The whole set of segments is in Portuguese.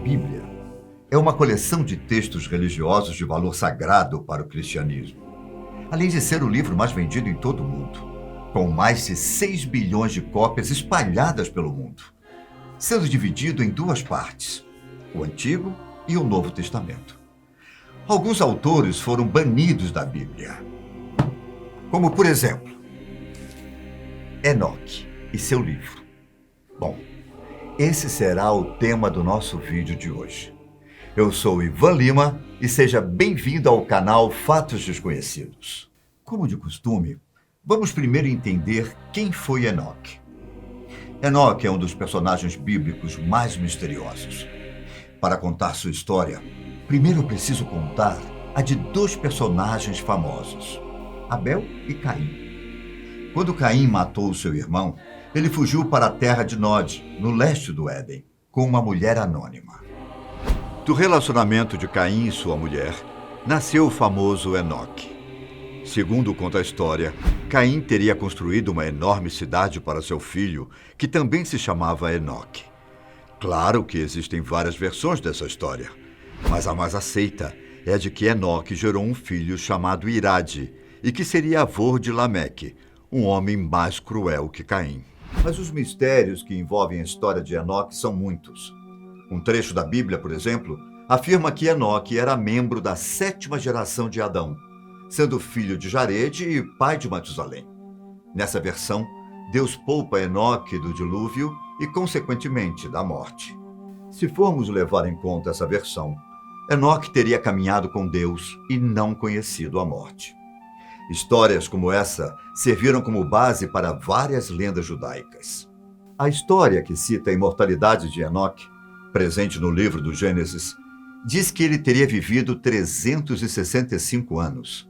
Bíblia é uma coleção de textos religiosos de valor sagrado para o cristianismo, além de ser o livro mais vendido em todo o mundo, com mais de 6 bilhões de cópias espalhadas pelo mundo, sendo dividido em duas partes, o Antigo e o Novo Testamento. Alguns autores foram banidos da Bíblia, como, por exemplo, Enoque e seu livro. Bom, esse será o tema do nosso vídeo de hoje. Eu sou Ivan Lima e seja bem-vindo ao canal Fatos Desconhecidos. Como de costume, vamos primeiro entender quem foi Enoque. Enoque é um dos personagens bíblicos mais misteriosos. Para contar sua história, primeiro eu preciso contar a de dois personagens famosos, Abel e Caim. Quando Caim matou seu irmão, ele fugiu para a terra de Nod, no leste do Éden, com uma mulher anônima. Do relacionamento de Caim e sua mulher, nasceu o famoso Enoque. Segundo conta a história, Caim teria construído uma enorme cidade para seu filho, que também se chamava Enoque. Claro que existem várias versões dessa história, mas a mais aceita é a de que Enoque gerou um filho chamado Irade, e que seria avô de Lameque, um homem mais cruel que Caim. Mas os mistérios que envolvem a história de Enoque são muitos. Um trecho da Bíblia, por exemplo, afirma que Enoque era membro da 7ª geração de Adão, sendo filho de Jarede e pai de Matusalém. Nessa versão, Deus poupa Enoque do dilúvio e, consequentemente, da morte. Se formos levar em conta essa versão, Enoque teria caminhado com Deus e não conhecido a morte. Histórias como essa serviram como base para várias lendas judaicas. A história que cita a imortalidade de Enoque, presente no livro do Gênesis, diz que ele teria vivido 365 anos.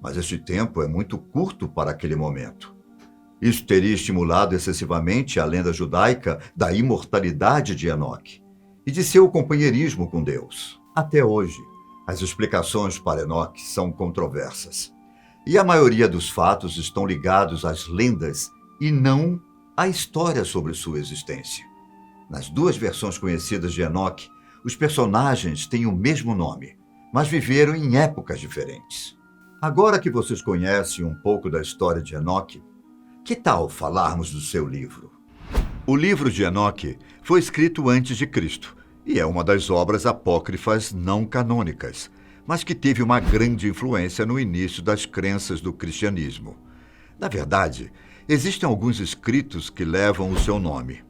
Mas este tempo é muito curto para aquele momento. Isso teria estimulado excessivamente a lenda judaica da imortalidade de Enoque e de seu companheirismo com Deus. Até hoje, as explicações para Enoque são controversas. E a maioria dos fatos estão ligados às lendas e não à história sobre sua existência. Nas duas versões conhecidas de Enoque, os personagens têm o mesmo nome, mas viveram em épocas diferentes. Agora que vocês conhecem um pouco da história de Enoque, que tal falarmos do seu livro? O livro de Enoque foi escrito antes de Cristo e é uma das obras apócrifas não canônicas, mas que teve uma grande influência no início das crenças do cristianismo. Na verdade, existem alguns escritos que levam o seu nome.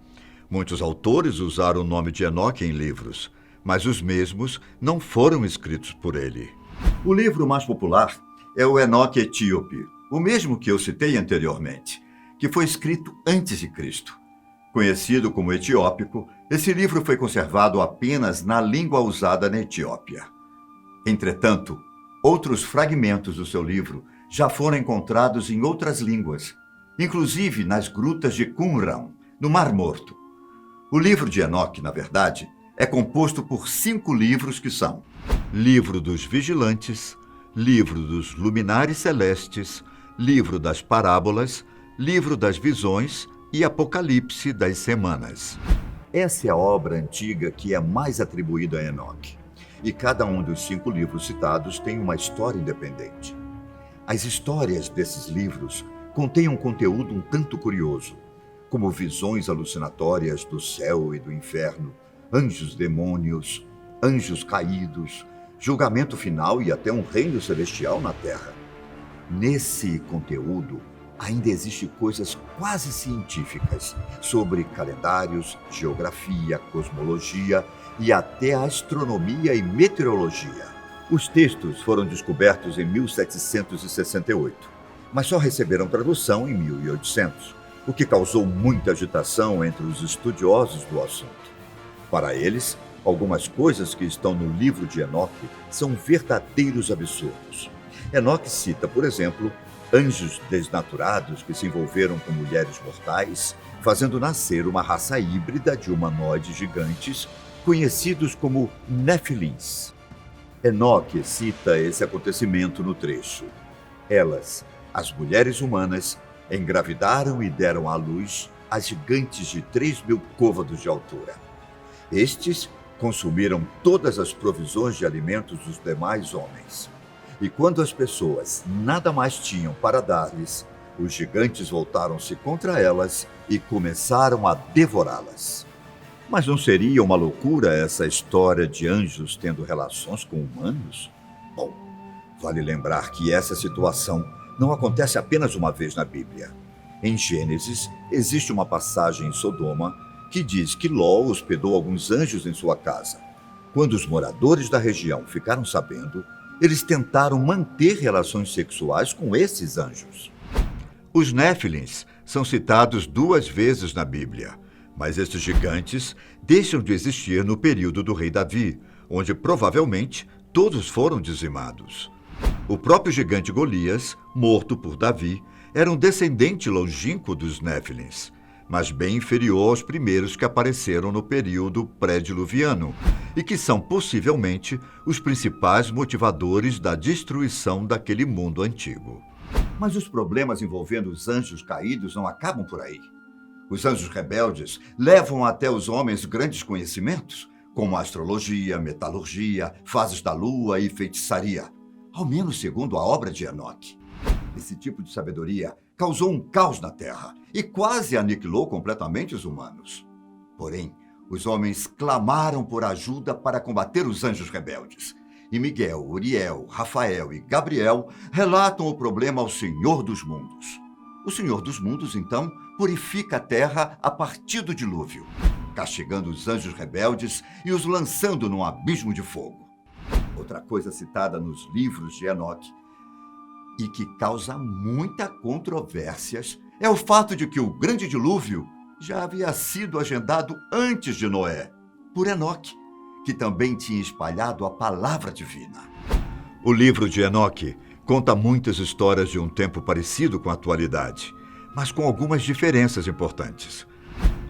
Muitos autores usaram o nome de Enoque em livros, mas os mesmos não foram escritos por ele. O livro mais popular é o Enoque Etíope, o mesmo que eu citei anteriormente, que foi escrito antes de Cristo. Conhecido como etiópico, esse livro foi conservado apenas na língua usada na Etiópia. Entretanto, outros fragmentos do seu livro já foram encontrados em outras línguas, inclusive nas grutas de Qumran, no Mar Morto. O livro de Enoque, na verdade, é composto por 5 livros que são Livro dos Vigilantes, Livro dos Luminares Celestes, Livro das Parábolas, Livro das Visões e Apocalipse das Semanas. Essa é a obra antiga que é mais atribuída a Enoque. E cada um dos 5 livros citados tem uma história independente. As histórias desses livros contêm um conteúdo um tanto curioso, como visões alucinatórias do céu e do inferno, anjos demônios, anjos caídos, julgamento final e até um reino celestial na terra. Nesse conteúdo, ainda existem coisas quase científicas sobre calendários, geografia, cosmologia e até astronomia e meteorologia. Os textos foram descobertos em 1768, mas só receberam tradução em 1800, o que causou muita agitação entre os estudiosos do assunto. Para eles, algumas coisas que estão no livro de Enoque são verdadeiros absurdos. Enoque cita, por exemplo, anjos desnaturados que se envolveram com mulheres mortais, fazendo nascer uma raça híbrida de humanoides gigantes conhecidos como Nefilins. Enoque cita esse acontecimento no trecho. Elas, as mulheres humanas, engravidaram e deram à luz a gigantes de 3.000 côvados de altura. Estes consumiram todas as provisões de alimentos dos demais homens. E quando as pessoas nada mais tinham para dar-lhes, os gigantes voltaram-se contra elas e começaram a devorá-las. Mas não seria uma loucura essa história de anjos tendo relações com humanos? Bom, vale lembrar que essa situação não acontece apenas uma vez na Bíblia. Em Gênesis, existe uma passagem em Sodoma que diz que Ló hospedou alguns anjos em sua casa. Quando os moradores da região ficaram sabendo, eles tentaram manter relações sexuais com esses anjos. Os Néfilins são citados 2 vezes na Bíblia, mas estes gigantes deixam de existir no período do rei Davi, onde provavelmente todos foram dizimados. O próprio gigante Golias, morto por Davi, era um descendente longínquo dos Néfilins, mas bem inferior aos primeiros que apareceram no período pré-diluviano e que são possivelmente os principais motivadores da destruição daquele mundo antigo. Mas os problemas envolvendo os anjos caídos não acabam por aí. Os anjos rebeldes levam até os homens grandes conhecimentos, como astrologia, metalurgia, fases da lua e feitiçaria, ao menos segundo a obra de Enoque. Esse tipo de sabedoria causou um caos na Terra e quase aniquilou completamente os humanos. Porém, os homens clamaram por ajuda para combater os anjos rebeldes. E Miguel, Uriel, Rafael e Gabriel relatam o problema ao Senhor dos Mundos. O Senhor dos Mundos, então, purifica a terra a partir do dilúvio, castigando os anjos rebeldes e os lançando num abismo de fogo. Outra coisa citada nos livros de Enoque e que causa muita controvérsias é o fato de que o grande dilúvio já havia sido agendado antes de Noé, por Enoque, que também tinha espalhado a palavra divina. O livro de Enoque conta muitas histórias de um tempo parecido com a atualidade, mas com algumas diferenças importantes.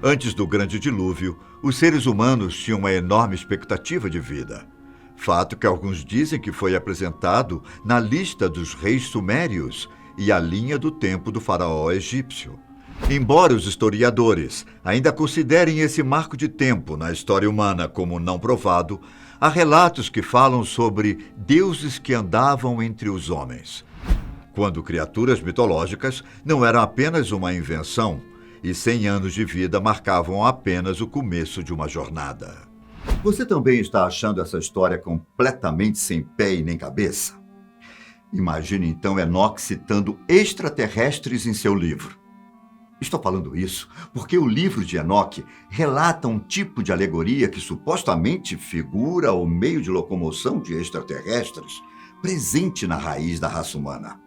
Antes do grande dilúvio, os seres humanos tinham uma enorme expectativa de vida. Fato que alguns dizem que foi apresentado na lista dos reis sumérios e a linha do tempo do faraó egípcio. Embora os historiadores ainda considerem esse marco de tempo na história humana como não provado, há relatos que falam sobre deuses que andavam entre os homens, quando criaturas mitológicas não eram apenas uma invenção e 100 anos de vida marcavam apenas o começo de uma jornada. Você também está achando essa história completamente sem pé e nem cabeça? Imagine então Enoque citando extraterrestres em seu livro. Estou falando isso porque o livro de Enoque relata um tipo de alegoria que supostamente figura o meio de locomoção de extraterrestres presente na raiz da raça humana.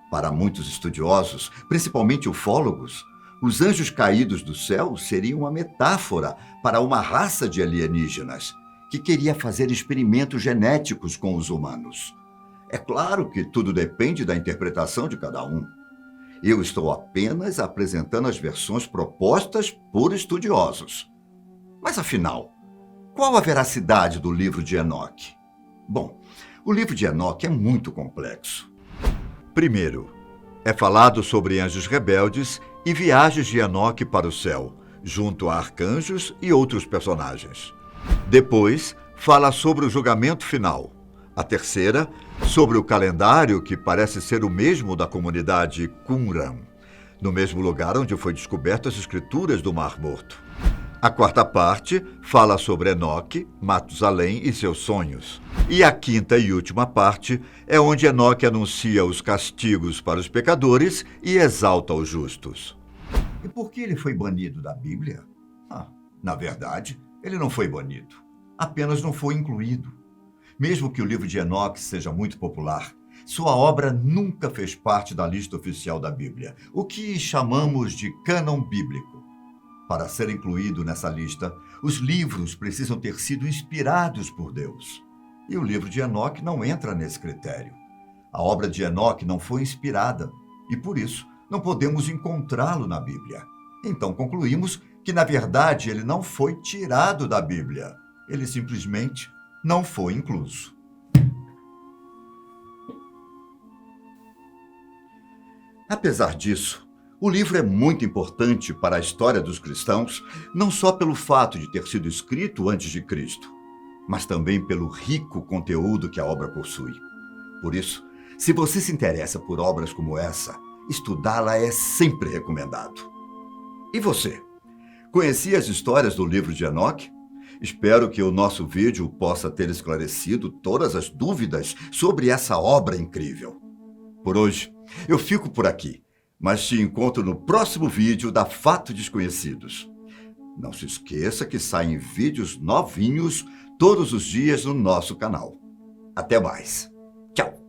Para muitos estudiosos, principalmente ufólogos, os anjos caídos do céu seriam uma metáfora para uma raça de alienígenas que queria fazer experimentos genéticos com os humanos. É claro que tudo depende da interpretação de cada um. Eu estou apenas apresentando as versões propostas por estudiosos. Mas afinal, qual a veracidade do livro de Enoque? Bom, o livro de Enoque é muito complexo. Primeiro, é falado sobre anjos rebeldes e viagens de Enoque para o céu, junto a arcanjos e outros personagens. Depois, fala sobre o julgamento final. A terceira, sobre o calendário que parece ser o mesmo da comunidade Qumran, no mesmo lugar onde foi descobertas as escrituras do Mar Morto. A quarta parte fala sobre Enoque, Matusalém e seus sonhos. E a quinta e última parte é onde Enoque anuncia os castigos para os pecadores e exalta os justos. E por que ele foi banido da Bíblia? Na verdade, ele não foi banido, apenas não foi incluído. Mesmo que o livro de Enoque seja muito popular, sua obra nunca fez parte da lista oficial da Bíblia, o que chamamos de cânon bíblico. Para ser incluído nessa lista, os livros precisam ter sido inspirados por Deus. E o livro de Enoque não entra nesse critério. A obra de Enoque não foi inspirada e, por isso, não podemos encontrá-lo na Bíblia. Então concluímos que, na verdade, ele não foi tirado da Bíblia. Ele simplesmente não foi incluso. Apesar disso, o livro é muito importante para a história dos cristãos, não só pelo fato de ter sido escrito antes de Cristo, mas também pelo rico conteúdo que a obra possui. Por isso, se você se interessa por obras como essa, estudá-la é sempre recomendado. E você? Conhecia as histórias do livro de Enoque? Espero que o nosso vídeo possa ter esclarecido todas as dúvidas sobre essa obra incrível. Por hoje, eu fico por aqui, mas te encontro no próximo vídeo da Fatos Desconhecidos. Não se esqueça que saem vídeos novinhos todos os dias no nosso canal. Até mais. Tchau!